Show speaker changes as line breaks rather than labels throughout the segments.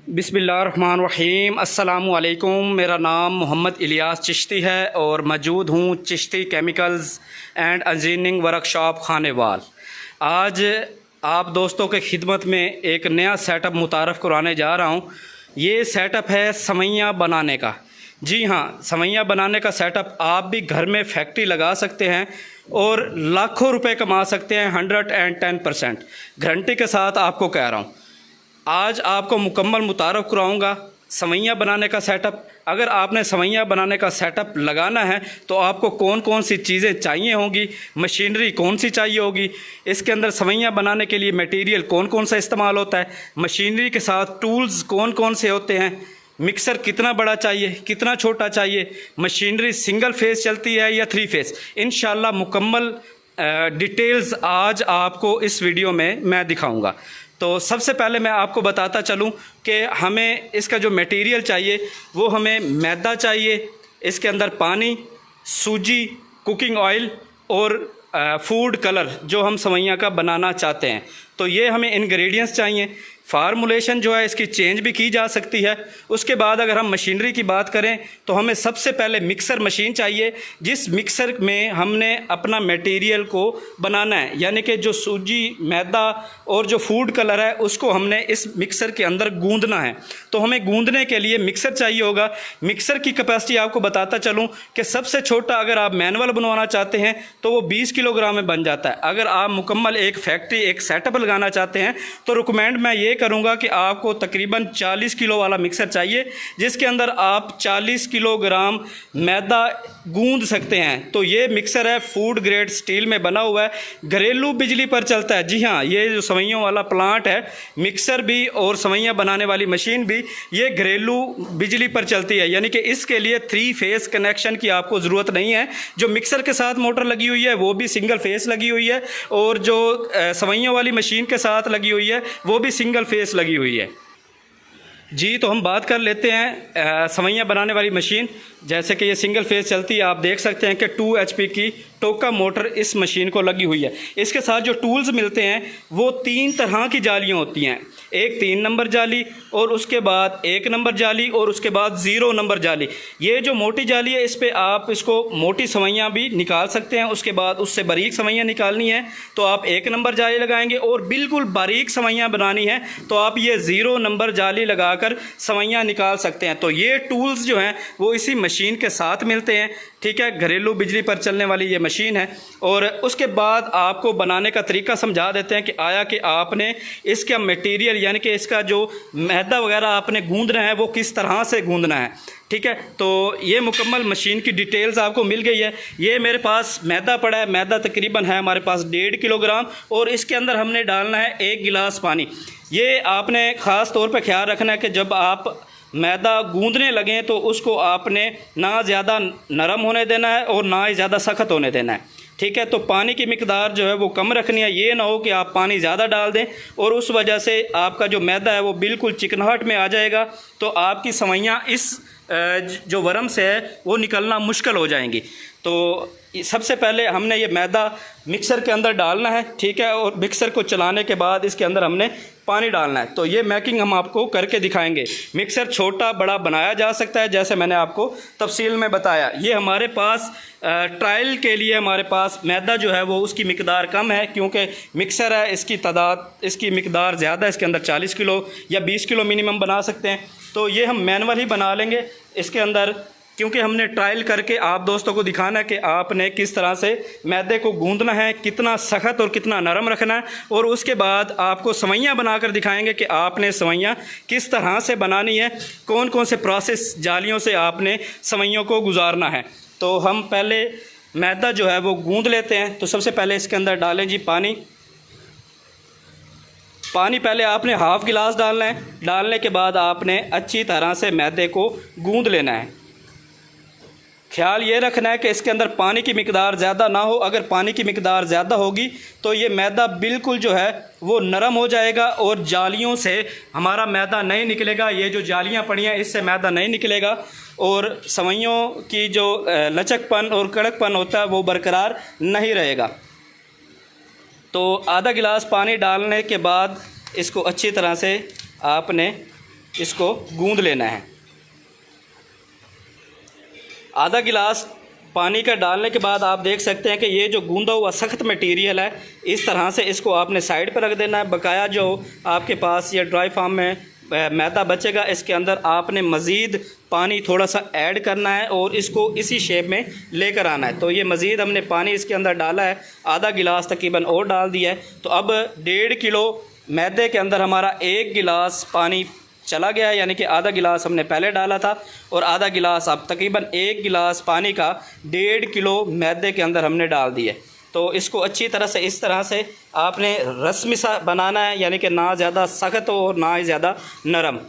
बिस्मिल्लाहिर्रहमानिर्रहीम। अस्सलामुअलैकुम। मेरा नाम मोहम्मद इलियास चिश्ती है और मौजूद हूँ Chishti chemicals and engineering workshop Khanewal. आज आप दोस्तों के खिदमत में एक नया सेटअप मुतारफ़ कराने जा रहा हूँ। ये सेटअप है सवैयाँ बनाने का। जी हाँ, सवैयाँ बनाने का सेटअप आप भी घर में फैक्ट्री लगा सकते हैं और लाखों रुपए कमा सकते हैं 110% गारंटी के साथ आपको कह रहा हूँ। आज आपको मुकम्मल मुतारफ़ कराऊँगा सवैयाँ बनाने का सेटअप। अगर आपने सवैयाँ बनाने का सेटअप लगाना है तो आपको कौन कौन सी चीज़ें चाहिए होंगी, मशीनरी कौन सी चाहिए होगी, इसके अंदर सवैयाँ बनाने के लिए मटेरियल कौन कौन सा इस्तेमाल होता है, मशीनरी के साथ टूल्स कौन कौन से होते हैं, मिक्सर कितना बड़ा चाहिए, कितना छोटा चाहिए, मशीनरी सिंगल फेस चलती है या 3 फेस, इंशाल्लाह मुकम्मल डिटेल्स आज आपको इस वीडियो में मैं दिखाऊंगा। तो सबसे पहले मैं आपको बताता चलूं कि हमें इसका जो मटेरियल चाहिए वो हमें मैदा चाहिए, इसके अंदर पानी, सूजी, कुकिंग ऑयल और फूड कलर जो हम सवैयाँ का बनाना चाहते हैं। तो ये हमें इंग्रेडिएंट्स चाहिए। फार्मूलेशन जो है इसकी चेंज भी की जा सकती है। उसके बाद अगर हम मशीनरी की बात करें तो हमें सबसे पहले मिक्सर मशीन चाहिए, जिस मिक्सर में हमने अपना मटेरियल को बनाना है, यानी कि जो सूजी, मैदा और जो फूड कलर है उसको हमने इस मिक्सर के अंदर गूंदना है। तो हमें गूंदने के लिए मिक्सर चाहिए होगा। मिक्सर की कैपेसिटी आपको बताता चलूँ कि सबसे छोटा अगर आप मैनुअल बनवाना चाहते हैं तो वो 20 किलोग्राम में बन जाता है। अगर आप मुकम्मल एक फैक्ट्री, एक सेटअप लगाना चाहते हैं तो रिकमेंड मैं ये करूंगा कि आपको तकरीबन 40 किलो वाला मिक्सर चाहिए, जिसके अंदर आप 40 किलोग्राम मैदा गूंद सकते हैं। तो ये मिक्सर है, फूड ग्रेड स्टील में बना हुआ है, घरेलू बिजली पर चलता है। जी हाँ, ये जो सवैयों वाला प्लांट है, मिक्सर भी और सवैयाँ बनाने वाली मशीन भी, ये घरेलू बिजली पर चलती है, यानी कि इसके लिए 3 फेस कनेक्शन की आपको ज़रूरत नहीं है। जो मिक्सर के साथ मोटर लगी हुई है वो भी सिंगल फेस लगी हुई है और जो सवैयों वाली मशीन के साथ लगी हुई है वो भी सिंगल फेस लगी हुई है। जी, तो हम बात कर लेते हैं सवैयाँ बनाने वाली मशीन। जैसे कि ये सिंगल फेस चलती है, आप देख सकते हैं कि 2 HP की टोका मोटर इस मशीन को लगी हुई है। इसके साथ जो टूल्स मिलते हैं वो 3 तरह की जालियाँ होती हैं। एक 3 नंबर जाली और उसके बाद 1 नंबर जाली और उसके बाद 0 नंबर जाली। ये जो मोटी जाली है इस पर आप इसको मोटी सवैयाँ भी निकाल सकते हैं। उसके बाद उससे बारीक सवैयाँ निकालनी है तो आप 1 नंबर जाली लगाएंगे, और बिल्कुल बारीक सवैयाँ बनानी है तो आप ये 0 नंबर जाली लगाकर सवैयाँ निकाल सकते हैं। तो ये टूल्स जो हैं वो इसी मशीन के साथ मिलते हैं। ठीक है, घरेलू बिजली पर चलने वाली ये मशीन है। और उसके बाद आपको बनाने का तरीका समझा देते हैं कि आया कि आपने इसका मटेरियल, यानी कि इसका जो मैदा वगैरह आपने गूंदना है वो किस तरह से गूंदना है। ठीक है, तो ये मुकम्मल मशीन की डिटेल्स आपको मिल गई है। ये मेरे पास मैदा पड़ा है, मैदा तकरीबन है हमारे पास 1.5 किलोग्राम, और इसके अंदर हमने डालना है 1 गिलास पानी। ये आपने ख़ास तौर पे ख्याल रखना है कि जब आप मैदा गूंदने लगें तो उसको आपने ना ज़्यादा नरम होने देना है और ना ही ज़्यादा सख्त होने देना है। ठीक है, तो पानी की मिकदार जो है वो कम रखनी है। ये ना हो कि आप पानी ज़्यादा डाल दें और उस वजह से आपका जो मैदा है वो बिल्कुल चिकनाहट में आ जाएगा, तो आपकी सवैयाँ इस जो वरम से है वो निकलना मुश्किल हो जाएंगी। तो सबसे पहले हमने ये मैदा मिक्सर के अंदर डालना है। ठीक है, और मिक्सर को चलाने के बाद इसके अंदर हमने पानी डालना है। तो ये मैकिंग हम आपको करके दिखाएंगे। मिक्सर छोटा बड़ा बनाया जा सकता है, जैसे मैंने आपको तफसील में बताया। ये हमारे पास ट्रायल के लिए हमारे पास मैदा जो है वो उसकी मिकदार कम है, क्योंकि मिक्सर है, इसकी तादाद, इसकी मिकदार ज़्यादा है। इसके अंदर 40 किलो या 20 किलो मिनिमम बना सकते हैं। तो ये हम मैनुअल ही बना लेंगे इसके अंदर, क्योंकि हमने ट्रायल करके आप दोस्तों को दिखाना है कि आपने किस तरह से मैदे को गूंदना है, कितना सख्त और कितना नरम रखना है। और उसके बाद आपको सवैयाँ बनाकर दिखाएंगे कि आपने सवैयाँ किस तरह से बनानी है, कौन कौन से प्रोसेस जालियों से आपने सवैयों को गुजारना है। तो हम पहले मैदा जो है वो गूंद लेते हैं। तो सबसे पहले इसके अंदर डालें जी पानी। पानी पहले आपने हाफ़ गिलास डालना है। डालने के बाद आपने अच्छी तरह से मैदे को गूंद लेना है। ख्याल ये रखना है कि इसके अंदर पानी की मिकदार ज़्यादा ना हो। अगर पानी की मिकदार ज़्यादा होगी तो ये मैदा बिल्कुल जो है वो नरम हो जाएगा और जालियों से हमारा मैदा नहीं निकलेगा। ये जो जालियाँ पड़ी हैं इससे मैदा नहीं निकलेगा और सवैयों की जो लचकपन और कड़कपन होता है वो बरकरार नहीं रहेगा। तो आधा गिलास पानी डालने के बाद इसको अच्छी तरह से आपने इसको गूंद लेना है। आधा गिलास पानी का डालने के बाद आप देख सकते हैं कि ये जो गूंदा हुआ सख्त मटेरियल है, इस तरह से इसको आपने साइड पर रख देना है। बकाया जो आपके पास ये ड्राई फार्म में मैदा बचेगा, इसके अंदर आपने मज़ीद पानी थोड़ा सा ऐड करना है और इसको इसी शेप में लेकर आना है। तो ये मज़ीद हमने पानी इसके अंदर डाला है, आधा गिलास तकरीबन और डाल दिया है। तो अब 1.5 किलो मैदे के अंदर हमारा 1 गिलास पानी चला गया है, यानी कि आधा गिलास हमने पहले डाला था और आधा गिलास अब तकरीबन 1 गिलास पानी का 1.5 किलो मैदे के अंदर हमने डाल दिया। तो इसको अच्छी तरह से इस तरह से आपने रस्मी सा बनाना है, यानी कि ना ज़्यादा सख्त हो और ना ही ज़्यादा नरम।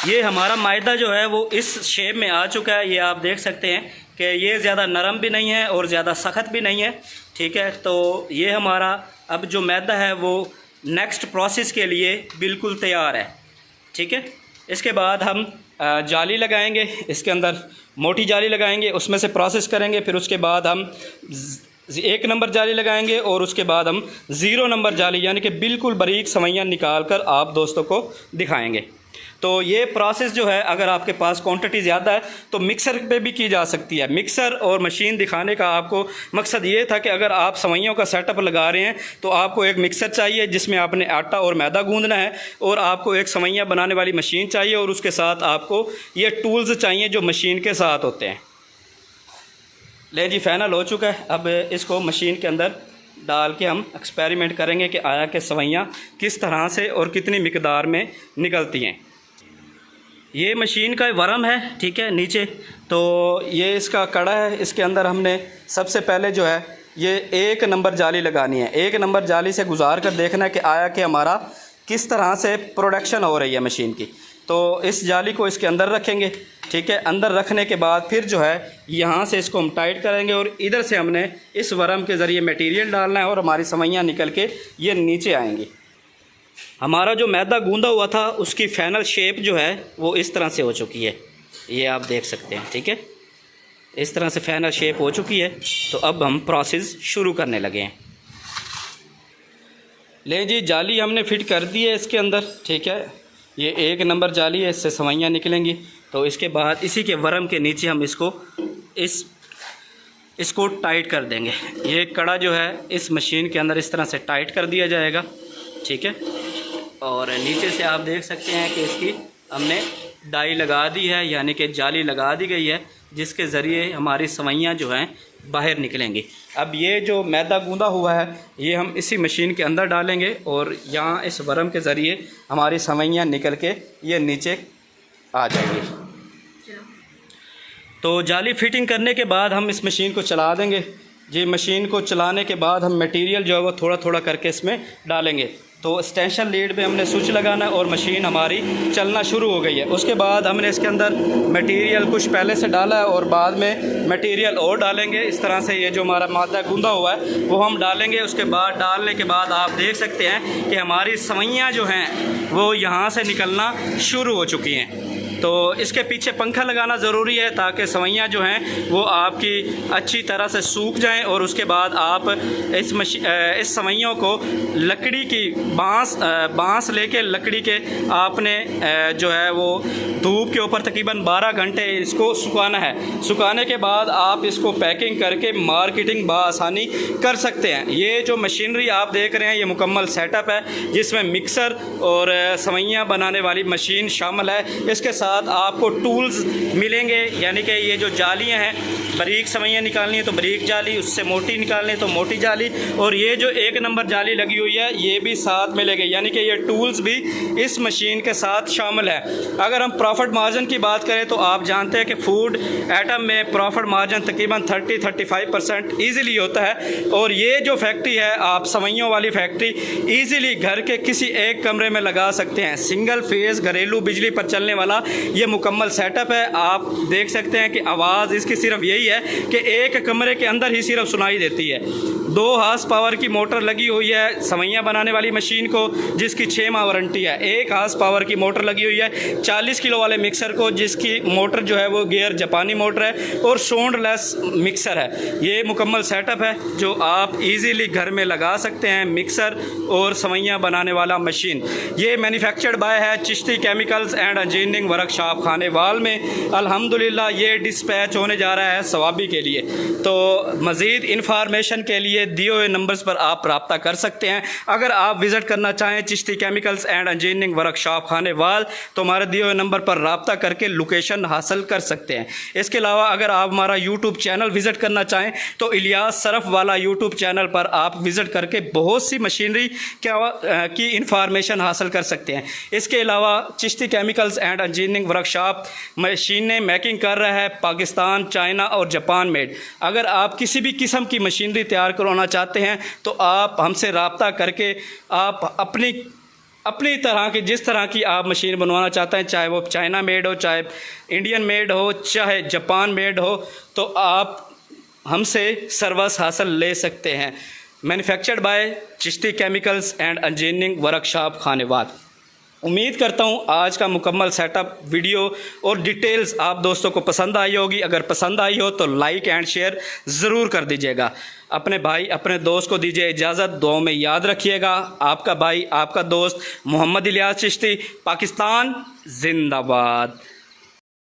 ये हमारा मैदा जो है वो इस शेप में आ चुका है। ये आप देख सकते हैं कि ये ज़्यादा नरम भी नहीं है और ज़्यादा सख्त भी नहीं है, ठीक है। तो ये हमारा अब जो मैदा है वो नेक्स्ट प्रोसेस के लिए बिल्कुल तैयार है, ठीक है। इसके बाद हम जाली लगाएंगे, इसके अंदर मोटी जाली लगाएंगे, उसमें से प्रोसेस करेंगे। फिर उसके बाद हम 1 नंबर जाली लगाएंगे और उसके बाद हम 0 नंबर जाली यानी कि बिल्कुल बारीक सवैयाँ निकाल कर आप दोस्तों को दिखाएंगे। तो ये प्रोसेस जो है, अगर आपके पास क्वांटिटी ज़्यादा है तो मिक्सर पे भी की जा सकती है। मिक्सर और मशीन दिखाने का आपको मकसद ये था कि अगर आप सवैयों का सेटअप लगा रहे हैं तो आपको एक मिक्सर चाहिए जिसमें आपने आटा और मैदा गूंदना है, और आपको एक सवैयाँ बनाने वाली मशीन चाहिए, और उसके साथ आपको ये टूल्स चाहिए जो मशीन के साथ होते हैं। ले जी, फाइनल हो चुका है। अब इसको मशीन के अंदर डाल के हम एक्सपेरिमेंट करेंगे कि आया कि सवैयाँ किस तरह से और कितनी मिकदार में निकलती हैं। ये मशीन का वर्म है, ठीक है, नीचे। तो ये इसका कड़ा है, इसके अंदर हमने सबसे पहले जो है ये 1 नंबर जाली लगानी है। 1 नंबर जाली से गुजार कर देखना है कि आया कि हमारा किस तरह से प्रोडक्शन हो रही है मशीन की। तो इस जाली को इसके अंदर रखेंगे, ठीक है। अंदर रखने के बाद फिर जो है यहाँ से इसको हम टाइट करेंगे और इधर से हमने इस वर्म के ज़रिए मटेरियल डालना है और हमारी सवैयाँ निकल के ये नीचे आएंगी। हमारा जो मैदा गूंदा हुआ था उसकी फाइनल शेप जो है वो इस तरह से हो चुकी है, ये आप देख सकते हैं, ठीक है। इस तरह से फाइनल शेप हो चुकी है। तो अब हम प्रोसेस शुरू करने लगे हैं। ले जी, जाली हमने फिट कर दी है इसके अंदर, ठीक है। ये 1 नंबर जाली है, इससे सवैयाँ निकलेंगी। तो इसके बाद इसी के वर्म के नीचे हम इसको टाइट कर देंगे। ये कड़ा जो है इस मशीन के अंदर इस तरह से टाइट कर दिया जाएगा, ठीक है। और नीचे से आप देख सकते हैं कि इसकी हमने डाई लगा दी है, यानी कि जाली लगा दी गई है, जिसके ज़रिए हमारी सवैयाँ जो हैं बाहर निकलेंगी। अब ये जो मैदा गूंदा हुआ है ये हम इसी मशीन के अंदर डालेंगे और यहाँ इस वर्म के ज़रिए हमारी सवैयाँ निकल के ये नीचे आ जाएगी। तो जाली फिटिंग करने के बाद हम इस मशीन को चला देंगे जी। मशीन को चलाने के बाद हम मटेरियल जो है वो थोड़ा थोड़ा करके इसमें डालेंगे। तो एक्सटेंशन लीड पे हमने स्विच लगाना है और मशीन हमारी चलना शुरू हो गई है। उसके बाद हमने इसके अंदर मटेरियल कुछ पहले से डाला है और बाद में मटेरियल और डालेंगे। इस तरह से ये जो हमारा मैदा गूंदा हुआ है वो हम डालेंगे। उसके बाद डालने के बाद आप देख सकते हैं कि हमारी सवैयाँ जो हैं वो यहाँ से निकलना शुरू हो चुकी हैं। तो इसके पीछे पंखा लगाना ज़रूरी है ताकि सवैयाँ जो हैं वो आपकी अच्छी तरह से सूख जाएं, और उसके बाद आप इस सवैयों को लकड़ी की बांस लेके लकड़ी के आपने जो है वो धूप के ऊपर तकरीबन 12 घंटे इसको सुखाना है। सुखाने के बाद आप इसको पैकिंग करके मार्केटिंग बआसानी कर सकते हैं। ये जो मशीनरी आप देख रहे हैं ये मुकम्मल सेटअप है जिसमें मिक्सर और सवैयाँ बनाने वाली मशीन शामिल है। इसके साथ आपको टूल्स मिलेंगे, यानी कि ये जो जालियां हैं, बारीक सवैयाँ निकालनी है तो बारीक जाली, उससे मोटी निकालनी है तो मोटी जाली, और ये जो 1 नंबर जाली लगी हुई है ये भी साथ मिलेगी, यानी कि ये टूल्स भी इस मशीन के साथ शामिल है। अगर हम प्रॉफिट मार्जिन की बात करें तो आप जानते हैं कि फूड आइटम में प्रॉफिट मार्जिन तकरीबन 30-35% ईज़िली होता है, और ये जो फैक्ट्री है आप सवैयों वाली फैक्ट्री ईज़िली घर के किसी एक कमरे में लगा सकते हैं। सिंगल फेज़ घरेलू बिजली पर चलने वाला ये मुकम्मल सेटअप है। आप देख सकते हैं कि आवाज़ इसकी सिर्फ यही है कि एक कमरे के अंदर ही सिर्फ सुनाई देती है। 2 हॉर्स पावर की मोटर लगी हुई है सवैयाँ बनाने वाली मशीन को, जिसकी 6 माह वारंटी है। 1 हॉर्स पावर की मोटर लगी हुई है 40 किलो वाले मिक्सर को, जिसकी मोटर जो है वो गियर जापानी मोटर है और साउंडलेस मिक्सर है। ये मुकम्मल सेटअप है जो आप इजीली घर में लगा सकते हैं, मिक्सर और सवैयाँ बनाने वाला मशीन। ये मैन्युफैक्चर्ड बाय है Chishti chemicals and engineering workshop Khanewal में। अल्हम्दुलिल्लाह ये डिस्पैच होने जा रहा है सवाबी के लिए। तो मज़ीद इंफॉर्मेशन के लिए दिए हुए नंबर्स पर आप रब्ता कर सकते हैं। अगर आप विज़िट करना चाहें Chishti chemicals and engineering workshop Khanewal तो हमारे दिए हुए नंबर पर रब्ता करके लोकेशन हासिल कर सकते हैं। इसके अलावा अगर आप हमारा यूट्यूब चैनल विज़िट करना चाहें तो इलियास सरफ वाला यूट्यूब चैनल पर आप विज़िट करके बहुत सी मशीनरी की इंफॉर्मेशन हासिल कर सकते हैं। इसके अलावा Chishti chemicals and engineering workshop मशीनें मेकिंग कर रहा है पाकिस्तान, चाइना और जापान मेड। अगर आप किसी भी किस्म की मशीनरी तैयार करवाना चाहते हैं तो आप हमसे रब्ता करके आप अपनी तरह की जिस तरह की आप मशीन बनवाना चाहते हैं, चाहे वो चाइना मेड हो, चाहे इंडियन मेड हो, चाहे जापान मेड हो, तो आप हमसे सर्विस हासिल ले सकते हैं। Manufactured by Chishti chemicals and engineering workshop Khanewal. उम्मीद करता हूँ आज का मुकम्मल सेटअप वीडियो और डिटेल्स आप दोस्तों को पसंद आई होगी। अगर पसंद आई हो तो लाइक एंड शेयर ज़रूर कर दीजिएगा। अपने भाई अपने दोस्त को दीजिए इजाज़त, दुआओं में याद रखिएगा। आपका भाई आपका दोस्त मोहम्मद इलियास चिश्ती, पाकिस्तान जिंदाबाद।